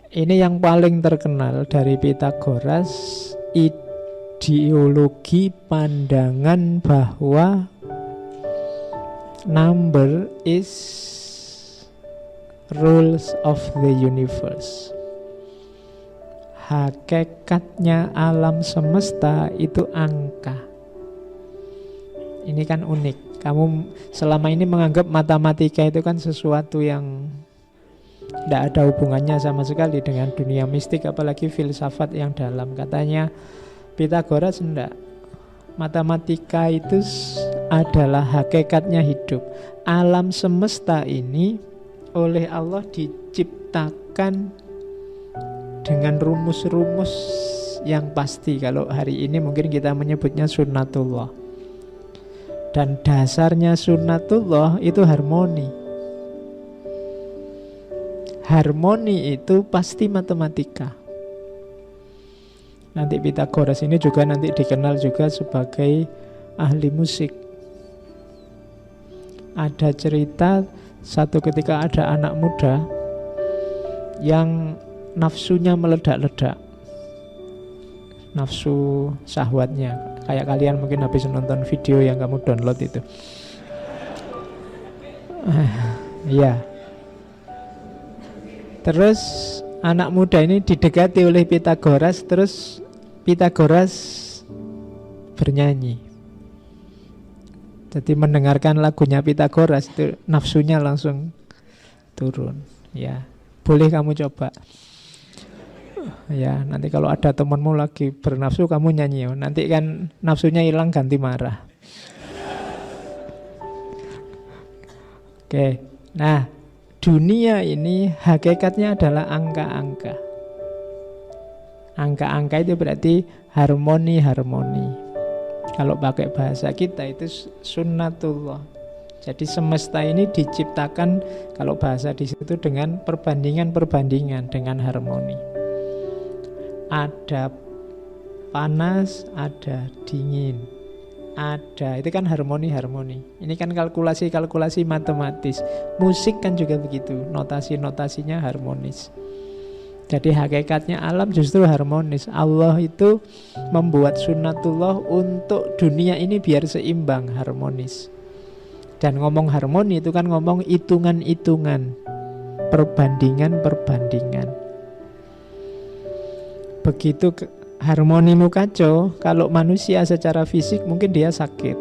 Ini yang paling terkenal dari Pythagoras, ideologi pandangan bahwa number is rules of the universe. Hakikatnya alam semesta itu angka. Ini kan unik. Kamu selama ini menganggap matematika itu kan sesuatu yang tidak ada hubungannya sama sekali dengan dunia mistik, apalagi filsafat yang dalam. Katanya Pythagoras enggak. Matematika itu adalah hakikatnya hidup. Alam semesta ini oleh Allah diciptakan dengan rumus-rumus yang pasti. Kalau hari ini mungkin kita menyebutnya sunnatullah. Dan dasarnya sunnatullah itu harmoni. Harmoni itu pasti matematika. Nanti Pythagoras ini juga nanti dikenal juga sebagai ahli musik. Ada cerita satu ketika ada anak muda yang nafsunya meledak-ledak. Nafsu syahwatnya. Kayak kalian mungkin habis nonton video yang kamu download itu. Iya. Terus anak muda ini didekati oleh Pythagoras. Terus Pythagoras bernyanyi. Jadi mendengarkan lagunya Pythagoras itu nafsunya langsung turun. Ya, boleh kamu coba. Ya, nanti kalau ada temanmu lagi bernafsu kamu nyanyi. Nanti kan nafsunya hilang ganti marah. Oke, nah dunia ini hakikatnya adalah angka-angka. Angka-angka itu berarti harmoni-harmoni. Kalau pakai bahasa kita itu sunnatullah. Jadi semesta ini diciptakan kalau bahasa di situ dengan perbandingan-perbandingan dengan harmoni. Ada panas, ada dingin. Ada, itu kan harmoni-harmoni. Ini kan kalkulasi-kalkulasi matematis. Musik kan juga begitu, notasi-notasinya harmonis. Jadi hakikatnya alam justru harmonis. Allah itu membuat sunnatullah untuk dunia ini biar seimbang, harmonis. Dan ngomong harmoni itu kan ngomong hitungan-hitungan, perbandingan-perbandingan. Begitu harmonimu kacau, kalau manusia secara fisik mungkin dia sakit.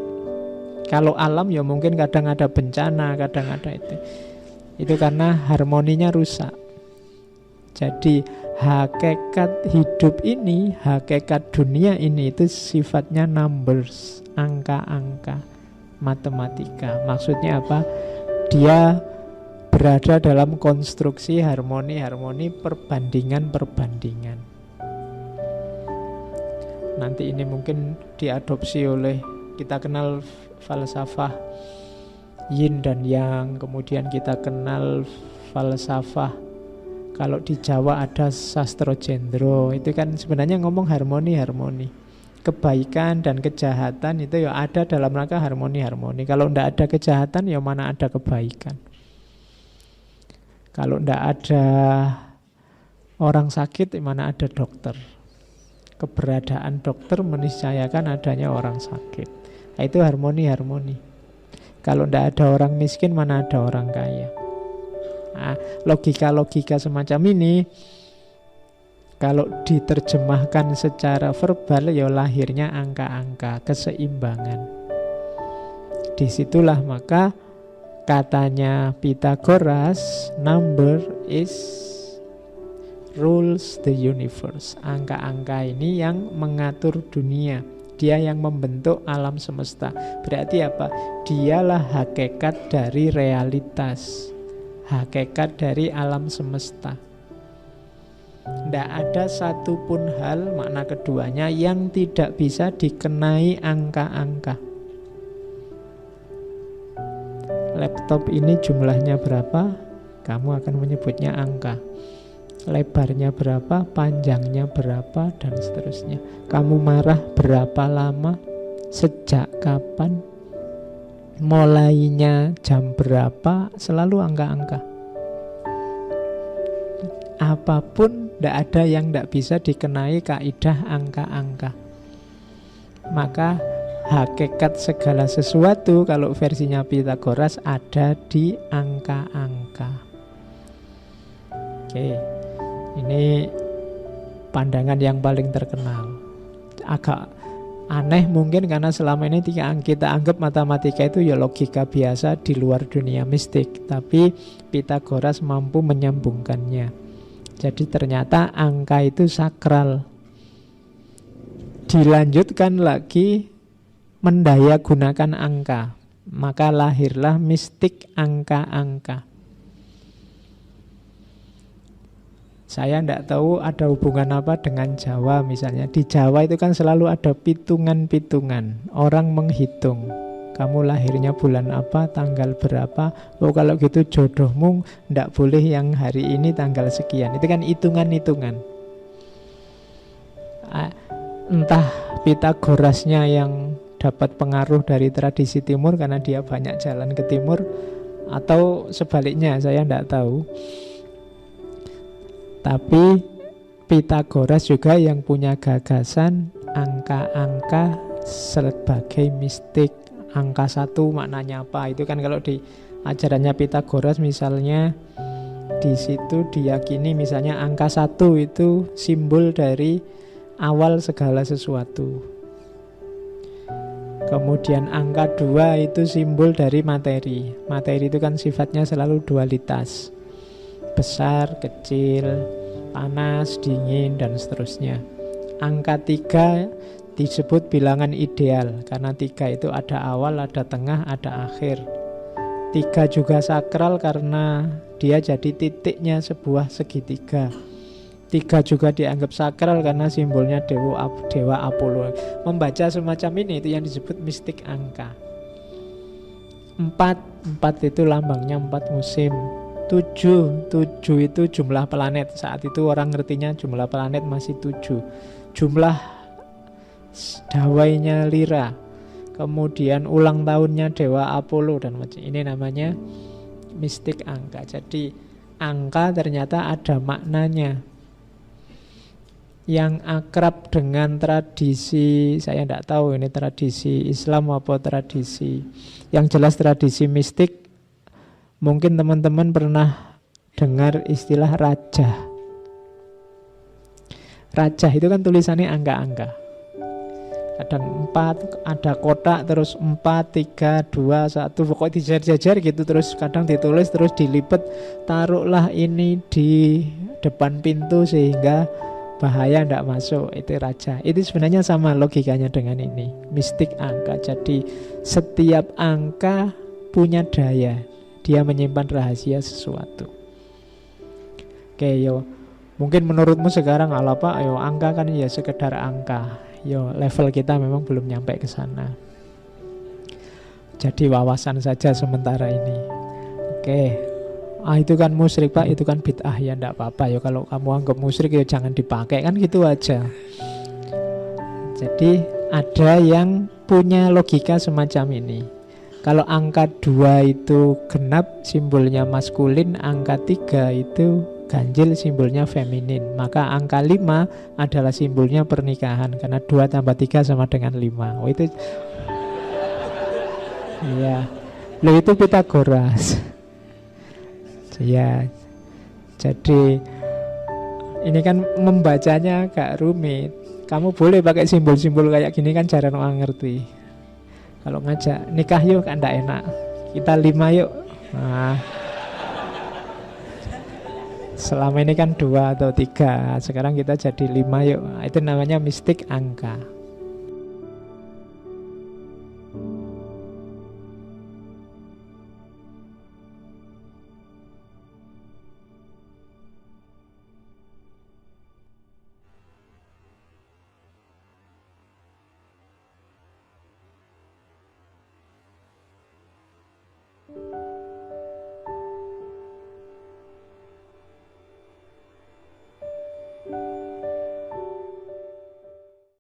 Kalau alam ya mungkin kadang ada bencana, kadang ada itu. Itu karena harmoninya rusak. Jadi hakikat hidup ini, hakikat dunia ini itu sifatnya numbers, angka-angka, matematika. Maksudnya apa? Dia berada dalam konstruksi harmoni-harmoni, perbandingan-perbandingan. Nanti ini mungkin diadopsi oleh, kita kenal falsafah yin dan yang, kemudian kita kenal falsafah, kalau di Jawa ada sastro jendro, itu kan sebenarnya ngomong harmoni-harmoni. Kebaikan dan kejahatan itu ya ada dalam rangka harmoni-harmoni. Kalau tidak ada kejahatan ya mana ada kebaikan. Kalau tidak ada orang sakit ya mana ada dokter. Keberadaan dokter meniscayakan adanya orang sakit. Nah, itu harmoni-harmoni. Kalau tidak ada orang miskin, mana ada orang kaya. Nah, logika-logika semacam ini kalau diterjemahkan secara verbal ya lahirnya angka-angka, keseimbangan. Disitulah maka katanya Pythagoras, number is rules the universe. Angka-angka ini yang mengatur dunia. Dia yang membentuk alam semesta. Berarti apa? Dialah hakikat dari realitas, hakikat dari alam semesta. Tidak ada satupun hal, makna keduanya, yang tidak bisa dikenai angka-angka. Laptop ini jumlahnya berapa? Kamu akan menyebutnya angka. Lebarnya berapa, panjangnya berapa, dan seterusnya. Kamu marah berapa lama, sejak kapan, mulainya jam berapa, selalu angka-angka. apapun tidak ada yang tidak bisa dikenai kaidah angka-angka. Maka hakikat segala sesuatu kalau versinya Pythagoras ada di angka-angka. Oke, ini pandangan yang paling terkenal. Agak aneh mungkin karena selama ini kita anggap matematika itu ya logika biasa di luar dunia mistik. Tapi Pythagoras mampu menyambungkannya. Jadi ternyata angka itu sakral. Dilanjutkan lagi mendaya gunakan angka. Maka lahirlah mistik angka-angka. Saya tidak tahu ada hubungan apa dengan Jawa misalnya. Di Jawa itu kan selalu ada pitungan-pitungan. Orang menghitung. Kamu lahirnya bulan apa, tanggal berapa. Oh kalau gitu jodohmu tidak boleh yang hari ini tanggal sekian. Itu kan hitungan-hitungan. Entah Pythagorasnya yang dapat pengaruh dari tradisi timur karena dia banyak jalan ke timur, atau sebaliknya saya tidak tahu. Tapi Pythagoras juga yang punya gagasan angka-angka sebagai mistik. Angka 1 maknanya apa? Itu kan kalau di ajarannya Pythagoras misalnya di situ diyakini misalnya angka 1 itu simbol dari awal segala sesuatu. Kemudian angka 2 itu simbol dari materi. Materi itu kan sifatnya selalu dualitas. Besar, kecil, panas, dingin, dan seterusnya. Angka 3 disebut bilangan ideal karena 3 itu ada awal, ada tengah, ada akhir. 3 juga sakral karena dia jadi titiknya sebuah segitiga. 3 juga dianggap sakral karena simbolnya dewa Apollo. Membaca semacam ini itu yang disebut mistik angka. 4 itu lambangnya 4 musim. 7 itu jumlah planet. Saat itu orang ngertinya jumlah planet masih 7. Jumlah dawainya Lira. Kemudian ulang tahunnya dewa Apollo dan macam ini namanya mistik angka. Jadi angka ternyata ada maknanya. Yang akrab dengan tradisi, saya tidak tahu ini tradisi Islam apa tradisi, yang jelas tradisi mistik. Mungkin teman-teman pernah dengar istilah rajah. Rajah itu kan tulisannya angka-angka. Kadang 4, ada kotak terus 4, 3, 2, 1. Pokoknya dijajar-jajar gitu. Terus kadang ditulis terus dilipet. Taruhlah ini di depan pintu sehingga bahaya tidak masuk. Itu raja. Itu sebenarnya sama logikanya dengan ini. Mistik angka. Jadi setiap angka punya daya. Dia menyimpan rahasia sesuatu. Oke, yo. Mungkin menurutmu sekarang ala Pak, yo angka kan ya sekedar angka. Yo level kita memang belum nyampe ke sana. Jadi wawasan saja sementara ini. Oke. Itu kan musyrik Pak, itu kan bid'ah ya enggak apa-apa. Yo kalau kamu anggap musyrik ya jangan dipakai kan gitu aja. Jadi ada yang punya logika semacam ini. Kalau angka 2 itu genap, simbolnya maskulin. Angka 3 itu ganjil, simbolnya feminin. Maka angka 5 adalah simbolnya pernikahan. Karena 2 tambah 3 sama dengan 5. Oh itu iya. Loh itu Pythagoras. Ya. Jadi ini kan membacanya agak rumit. Kamu boleh pakai simbol-simbol kayak gini kan jarang orang ngerti. Kalau ngajak nikah yuk kan enggak enak. Kita 5 yuk. Nah, selama ini kan 2 atau 3. Sekarang kita jadi 5 yuk. Itu namanya mistik angka.